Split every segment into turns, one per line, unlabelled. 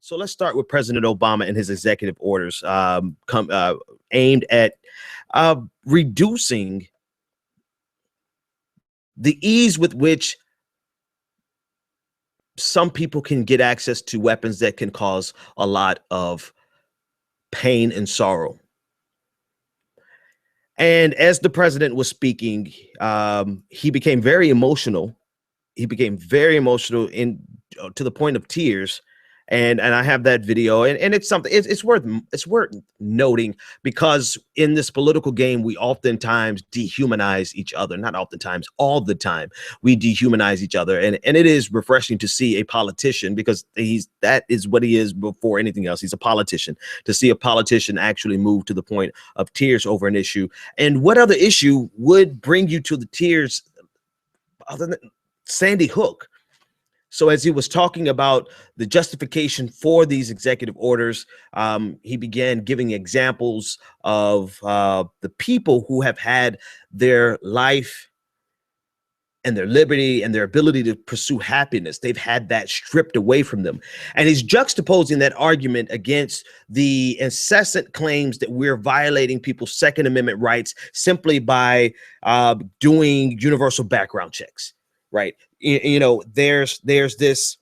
So let's start with President Obama and his executive orders aimed at reducing the ease with which some people can get access to weapons that can cause a lot of pain and sorrow. And as the president was speaking, he became very emotional. He became very emotional to the point of tears. And I have that video, and it's something it's worth noting, because in this political game we oftentimes dehumanize each other. Not oftentimes, all the time we dehumanize each other, and it is refreshing to see a politician, because that is what he is before anything else. He's a politician. To see a politician actually move to the point of tears over an issue. And what other issue would bring you to the tears other than Sandy Hook? So as he was talking about the justification for these executive orders, he began giving examples of the people who have had their life and their liberty and their ability to pursue happiness. They've had that stripped away from them. And he's juxtaposing that argument against the incessant claims that we're violating people's Second Amendment rights simply by doing universal background checks, right? You know, there's this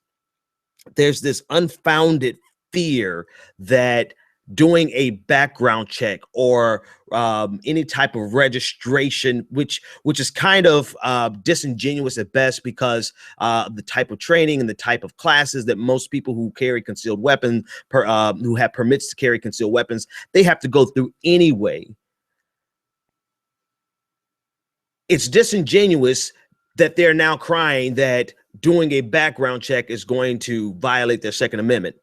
unfounded fear that doing a background check or any type of registration, which is kind of disingenuous at best, because the type of training and the type of classes that most people who carry concealed weapons, who have permits to carry concealed weapons, they have to go through anyway. It's disingenuous that they're now crying that doing a background check is going to violate their Second Amendment.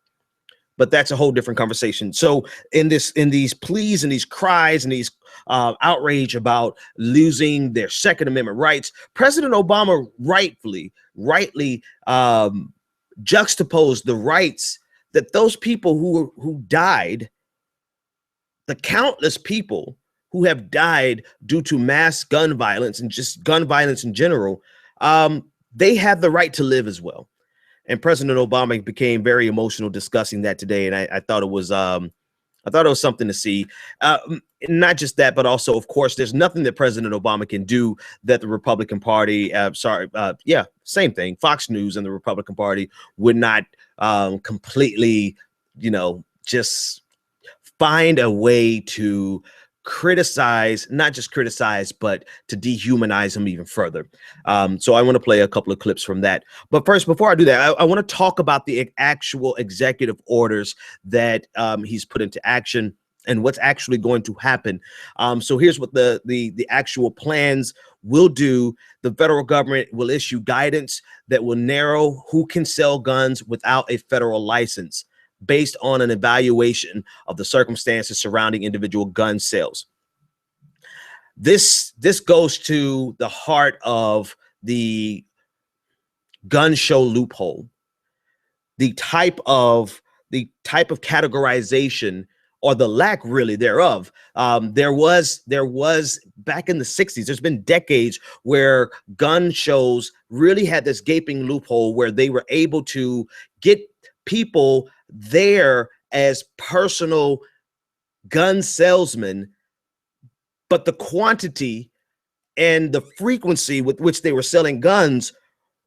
But that's a whole different conversation. So in these pleas and these cries and these outrage about losing their Second Amendment rights, President Obama rightly juxtaposed the rights that those people who died, the countless people who have died due to mass gun violence and just gun violence in general, they have the right to live as well. And President Obama became very emotional discussing that today, and I thought it was something to see. Not just that, but also, of course, there's nothing that President Obama can do that the Republican Party, same thing, Fox News and the Republican Party would not completely, just find a way to criticize, not just criticize, but to dehumanize him even further. So I want to play a couple of clips from that. But first, before I do that, I want to talk about the actual executive orders that he's put into action and what's actually going to happen. So here's what the actual plans will do. The federal government will issue guidance that will narrow who can sell guns without a federal license, based on an evaluation of the circumstances surrounding individual gun sales. This goes to the heart of the gun show loophole, the type of categorization, or the lack really thereof. There was back in the 60s, there's been decades where gun shows really had this gaping loophole where they were able to get people there as personal gun salesmen, but the quantity and the frequency with which they were selling guns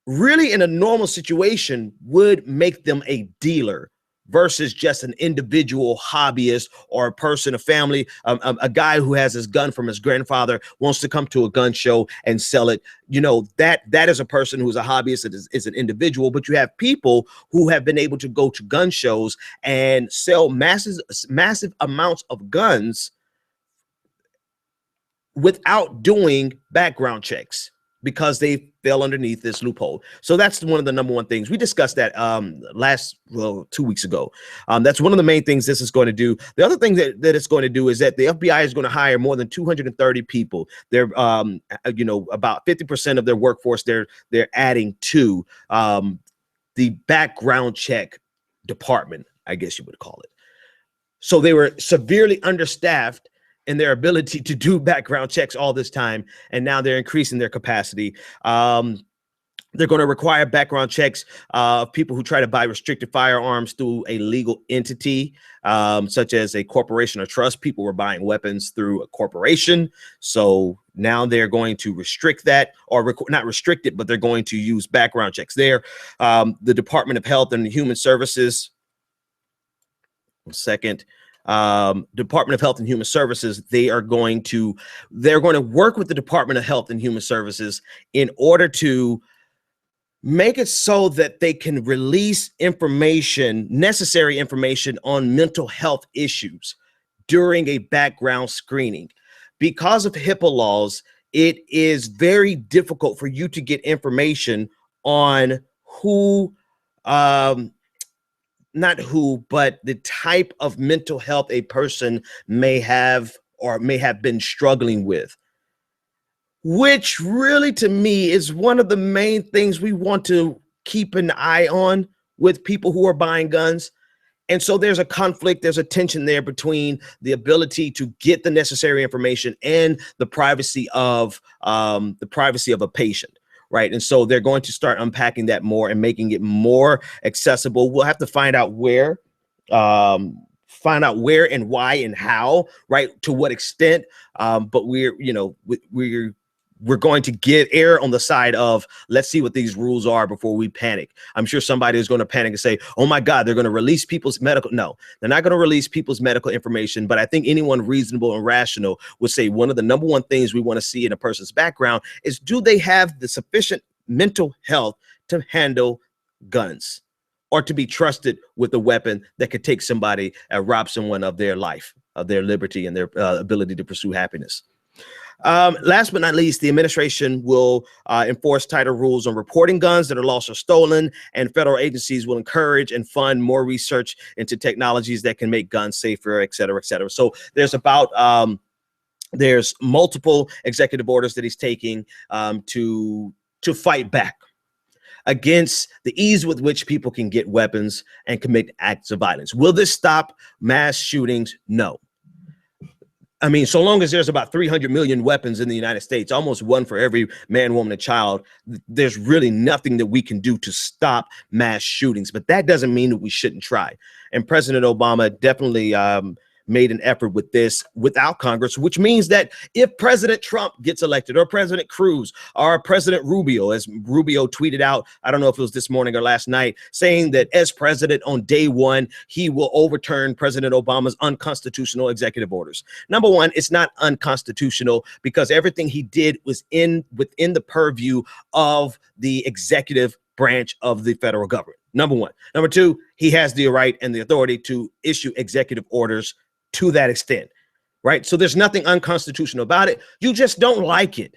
really in a normal situation would make them a dealer versus just an individual hobbyist or a person, a family, a guy who has his gun from his grandfather wants to come to a gun show and sell it. That is a person who's a hobbyist, is an individual. But you have people who have been able to go to gun shows and sell massive amounts of guns without doing background checks, because they fell underneath this loophole. So that's one of the number one things. We discussed that 2 weeks ago. That's one of the main things this is going to do. The other thing that it's going to do is that the FBI is going to hire more than 230 people. They're, about 50% of their workforce they're adding to the background check department, I guess you would call it. So they were severely understaffed in their ability to do background checks all this time, and now they're increasing their capacity. They're going to require background checks of people who try to buy restricted firearms through a legal entity, such as a corporation or trust. People were buying weapons through a corporation. So now they're going to restrict that, or not restrict it, but they're going to use background checks there. The Department of Health and Human Services, Department of Health and Human Services, they're going to work with the Department of Health and Human Services in order to make it so that they can release information, necessary information on mental health issues during a background screening. Because of HIPAA laws, it is very difficult for you to get information on who, not who, but the type of mental health a person may have or may have been struggling with, which really, to me, is one of the main things we want to keep an eye on with people who are buying guns. And so there's a conflict, there's a tension there between the ability to get the necessary information and the privacy of a patient, right? And so they're going to start unpacking that more and making it more accessible. We'll have to find out where and why and how, right? To what extent. But we're going to err on the side of, let's see what these rules are before we panic. I'm sure somebody is going to panic and say, oh my God, they're going to release people's medical. No, they're not going to release people's medical information. But I think anyone reasonable and rational would say one of the number one things we want to see in a person's background is, do they have the sufficient mental health to handle guns or to be trusted with a weapon that could take somebody and rob someone of their life, of their liberty, and their ability to pursue happiness. Last but not least, the administration will enforce tighter rules on reporting guns that are lost or stolen, and federal agencies will encourage and fund more research into technologies that can make guns safer, et cetera, et cetera. So there's multiple executive orders that he's taking to fight back against the ease with which people can get weapons and commit acts of violence. Will this stop mass shootings? No. I mean, so long as there's about 300 million weapons in the United States, almost one for every man, woman, and child, there's really nothing that we can do to stop mass shootings. But that doesn't mean that we shouldn't try. And President Obama definitely made an effort with this without Congress, which means that if President Trump gets elected, or President Cruz, or President Rubio, as Rubio tweeted out, I don't know if it was this morning or last night, saying that as president on day one, he will overturn President Obama's unconstitutional executive orders. Number one, it's not unconstitutional because everything he did was within the purview of the executive branch of the federal government. Number one. Number two, he has the right and the authority to issue executive orders to that extent, right? So there's nothing unconstitutional about it. You just don't like it.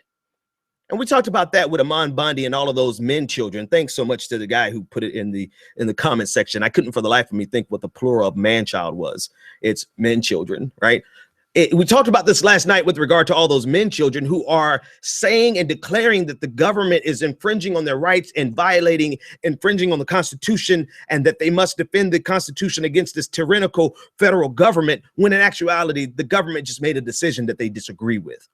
And we talked about that with Aman Bondi and all of those men children. Thanks so much to the guy who put it in the comment section. I couldn't for the life of me think what the plural of man child was. It's men children, right? We talked about this last night with regard to all those men children who are saying and declaring that the government is infringing on their rights and infringing on the Constitution, and that they must defend the Constitution against this tyrannical federal government, when in actuality, the government just made a decision that they disagree with.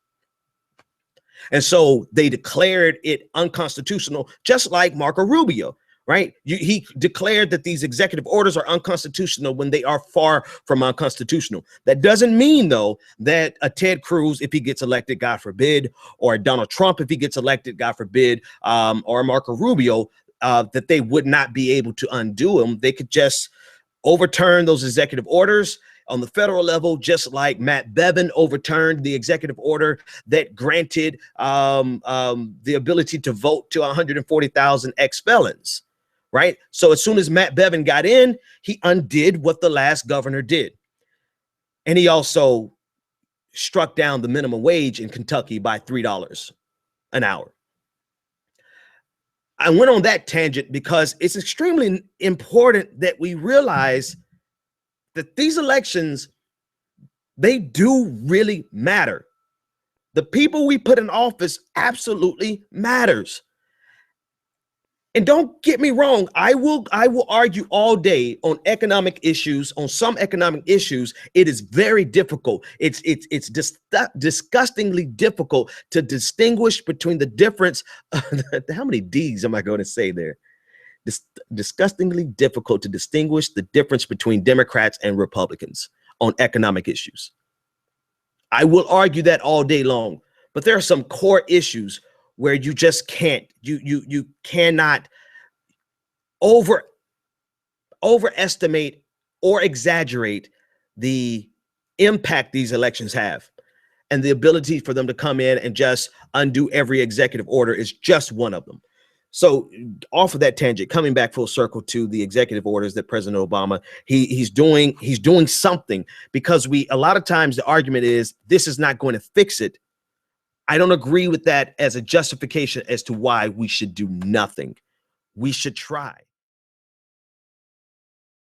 And so they declared it unconstitutional, just like Marco Rubio. Right? He declared that these executive orders are unconstitutional when they are far from unconstitutional. That doesn't mean, though, that a Ted Cruz, if he gets elected, God forbid, or Donald Trump, if he gets elected, God forbid, or Marco Rubio, that they would not be able to undo them. They could just overturn those executive orders on the federal level, just like Matt Bevin overturned the executive order that granted the ability to vote to 140,000 ex-felons. Right. So as soon as Matt Bevin got in, he undid what the last governor did. And he also struck down the minimum wage in Kentucky by $3 an hour. I went on that tangent because it's extremely important that we realize that these elections, they do really matter. The people we put in office absolutely matters. And don't get me wrong, I will argue all day on economic issues, on some economic issues. It is very difficult. It's disgustingly difficult to distinguish between the difference. How many D's am I going to say there? Dis- Disgustingly difficult to distinguish the difference between Democrats and Republicans on economic issues. I will argue that all day long, but there are some core issues where you just can't, you cannot over overestimate or exaggerate the impact these elections have. And the ability for them to come in and just undo every executive order is just one of them. So off of that tangent, coming back full circle to the executive orders that President Obama, he's doing something, because a lot of times the argument is this is not going to fix it. I don't agree with that as a justification as to why we should do nothing. We should try.